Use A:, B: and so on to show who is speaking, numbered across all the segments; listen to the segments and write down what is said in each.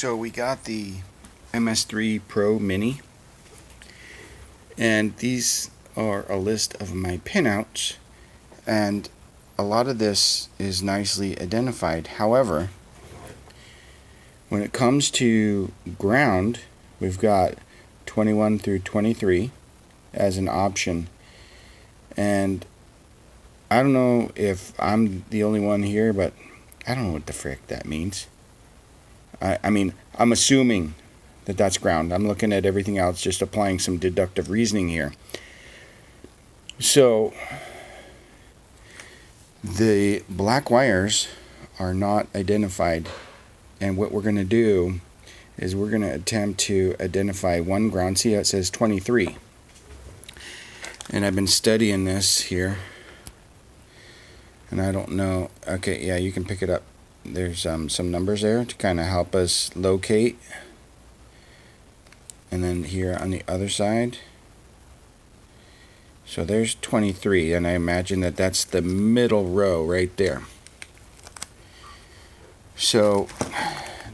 A: So we got the MS3pro Mini, and these are a list of my pinouts, and a lot of this is nicely identified. However, when it comes to ground, we've got 21 through 23 as an option, and I don't know if I'm the only one here, but I don't know what the frick that means. I mean, I'm assuming that that's ground. I'm looking at everything else, just applying some deductive reasoning here. So the black wires are not identified, and what we're going to do is we're going to attempt to identify one ground. See how it says 23, and I've been studying this here, and I don't know. Okay, yeah, you can pick it up. There's some numbers there to kind of help us locate, and then here on the other side, so there's 23, and I imagine that that's the middle row right there. So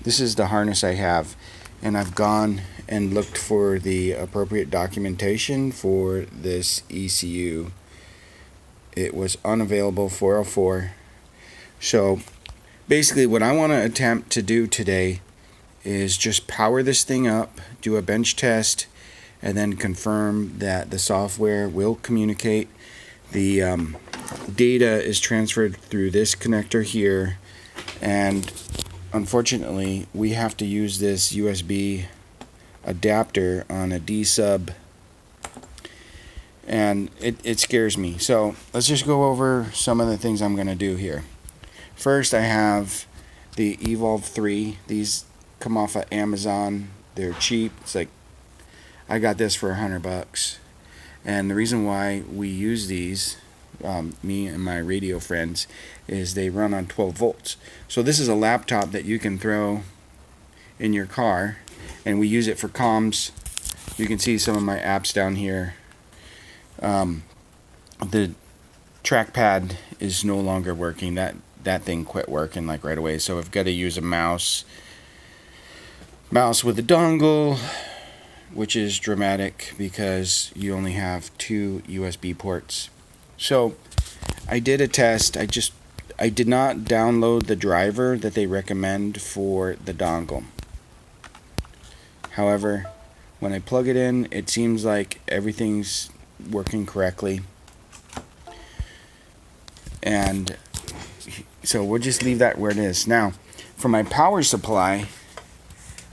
A: this is the harness I have, and I've gone and looked for the appropriate documentation for this ECU. It was unavailable, 404. So basically what I want to attempt to do today is just power this thing up, do a bench test, and then confirm that the software will communicate. The data is transferred through this connector here, and unfortunately we have to use this USB adapter on a D-sub, and it scares me. So let's just go over some of the things I'm going to do here. First, I have the Evolve 3. These come off of Amazon. They're cheap. It's like, I got this for $100. And the reason why we use these, me and my radio friends, is they run on 12 volts. So this is a laptop that you can throw in your car, and we use it for comms. You can see some of my apps down here. The trackpad is no longer working. That thing quit working like right away, so I've got to use a mouse with a dongle, which is dramatic because you only have 2 USB ports. So I did a test. I did not download the driver that they recommend for the dongle. However, when I plug it in, it seems like everything's working correctly, and so we'll just leave that where it is. Now, for my power supply,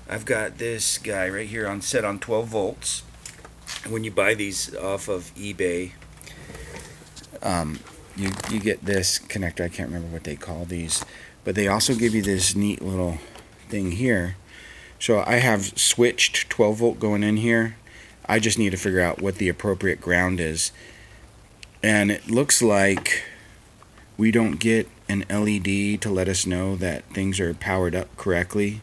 A: I've got this guy right here set on 12 volts. When you buy these off of eBay, you get this connector. I can't remember what they call these, but they also give you this neat little thing here. So I have switched 12 volt going in here. I just need to figure out what the appropriate ground is, and it looks like we don't get an LED to let us know that things are powered up correctly.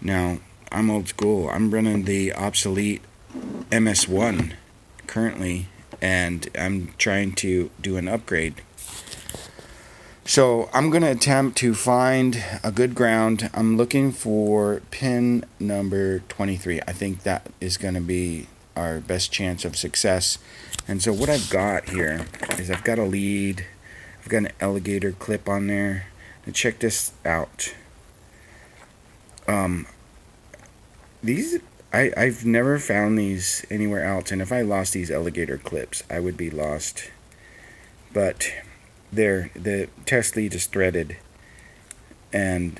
A: Now, I'm old school. I'm running the obsolete MS1 currently, and I'm trying to do an upgrade. So I'm going to attempt to find a good ground. I'm looking for pin number 23. I think that is going to be our best chance of success. And so what I've got here is I've got a lead. I've got an alligator clip on there. Now check this out. I've never found these anywhere else, and if I lost these alligator clips, I would be lost. But the test lead is threaded, and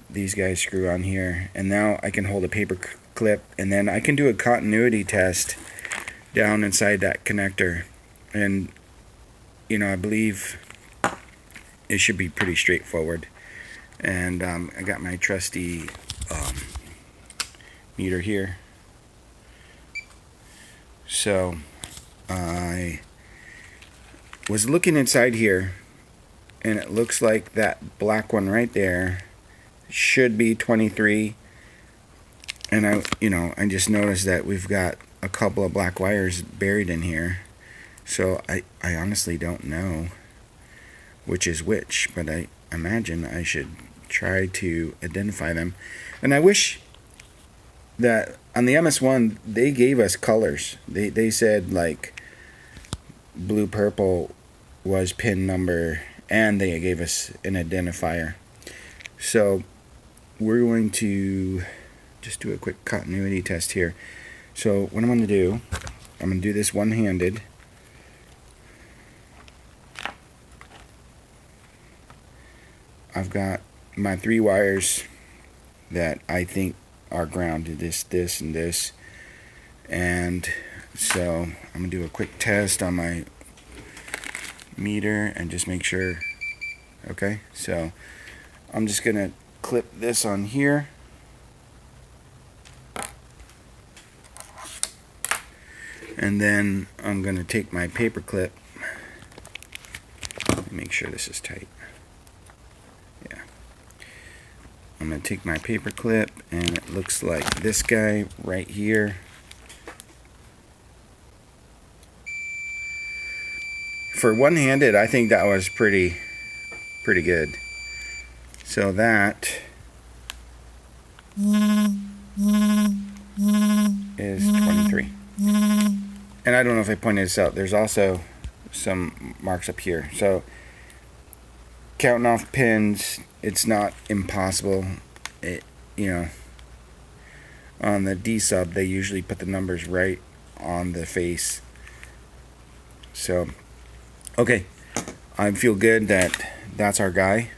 A: these guys screw on here, and now I can hold a paper clip, and then I can do a continuity test down inside that connector, and I believe it should be pretty straightforward. And I got my trusty meter here. So I was looking inside here, and it looks like that black one right there should be 23. And I just noticed that we've got a couple of black wires buried in here. So I honestly don't know which is which, but I imagine I should try to identify them. And I wish that on the MS1 they gave us colors. They said like blue purple was pin number, and they gave us an identifier. So we're going to just do a quick continuity test here. So what I'm going to do, I'm going to do this one-handed. I've got my 3 wires that I think are grounded, this, and this. And so I'm going to do a quick test on my meter and just make sure. Okay, so I'm just going to clip this on here. And then I'm going to take my paper clip. Make sure this is tight. Yeah. I'm going to take my paper clip, and it looks like this guy right here. For one-handed, I think that was pretty good. So that is 23. And I don't know if I pointed this out, there's also some marks up here. So counting off pins, it's not impossible. On the D sub, they usually put the numbers right on the face. So, okay, I feel good that that's our guy.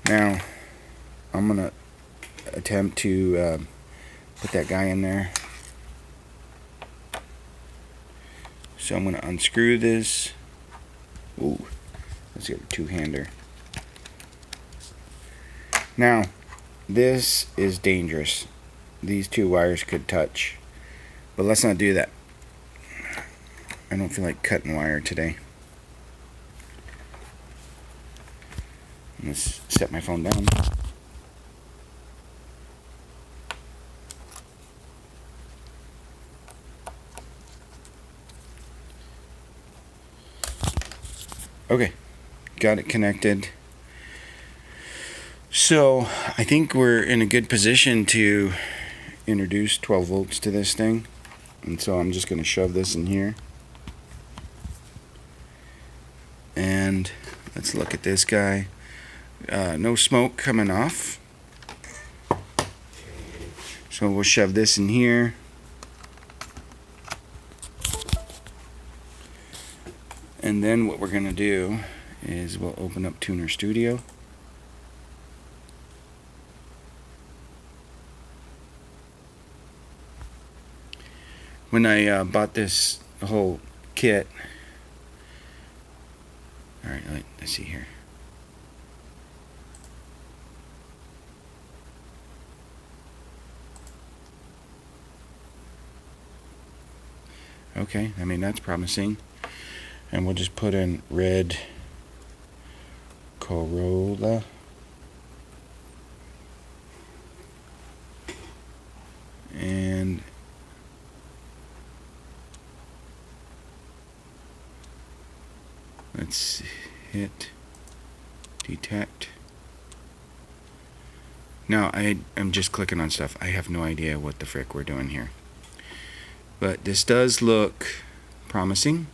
A: Now, I'm gonna attempt to put that guy in there. So I'm gonna unscrew this. Ooh, let's get a two-hander. Now, this is dangerous. These 2 wires could touch, but let's not do that. I don't feel like cutting wire today. Let's set my phone down. Okay, got it connected. So I think we're in a good position to introduce 12 volts to this thing. And so I'm just going to shove this in here. And let's look at this guy. No smoke coming off. So we'll shove this in here. And then what we're going to do is we'll open up Tuner Studio. When I bought this whole kit, alright, let's see here. Okay, I mean that's promising. And we'll just put in red Corolla. And let's hit detect. Now I'm just clicking on stuff. I have no idea what the frick we're doing here. But this does look promising.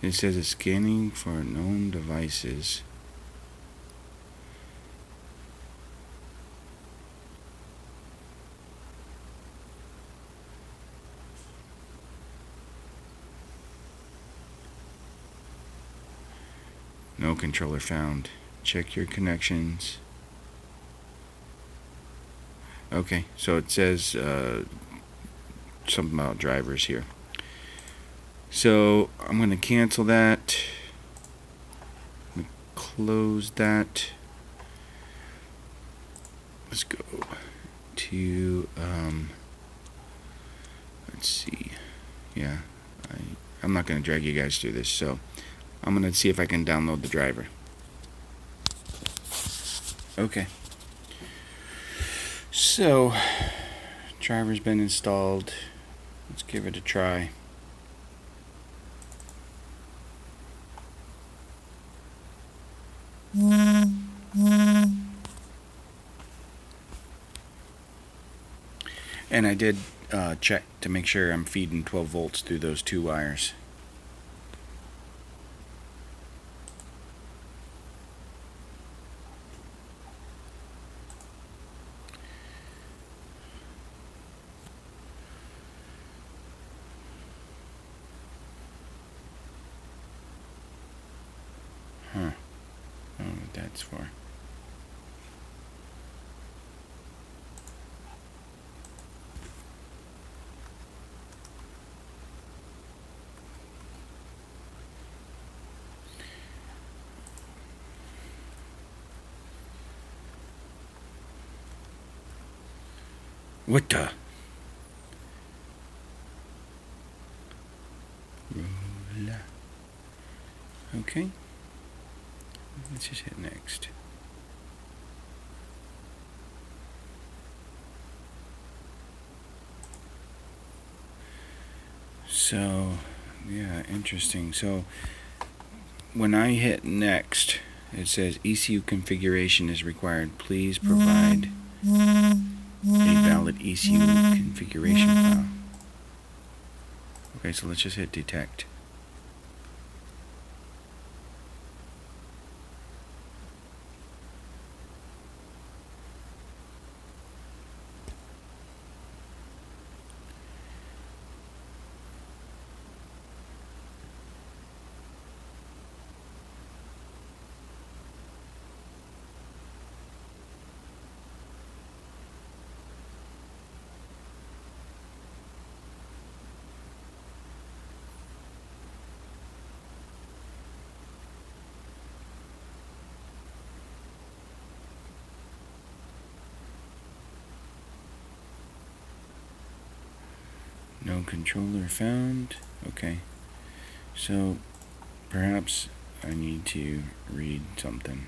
A: It says it's scanning for known devices. No controller found. Check your connections. Okay, so it says something about drivers here. So I'm going to cancel that. I'm going to close that. Let's go to let's see. Yeah, I'm not going to drag you guys through this, so I'm going to see if I can download the driver. Okay. So, driver's been installed. Let's give it a try. And I did check to make sure I'm feeding 12 volts through those two wires. Huh. I don't know what that's for. What the? Okay. Let's just hit next. So, yeah, interesting. So, when I hit next, it says ECU configuration is required. Please provide a valid ECU configuration file. Okay, so let's just hit detect. No controller found. Okay. So, perhaps I need to read something.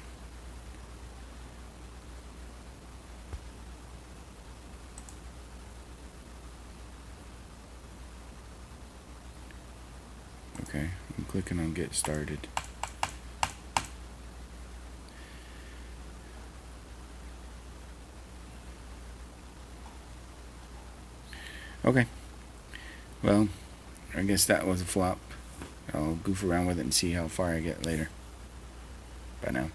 A: Okay, I'm clicking on get started. Okay. Well, I guess that was a flop. I'll goof around with it and see how far I get later. Bye now.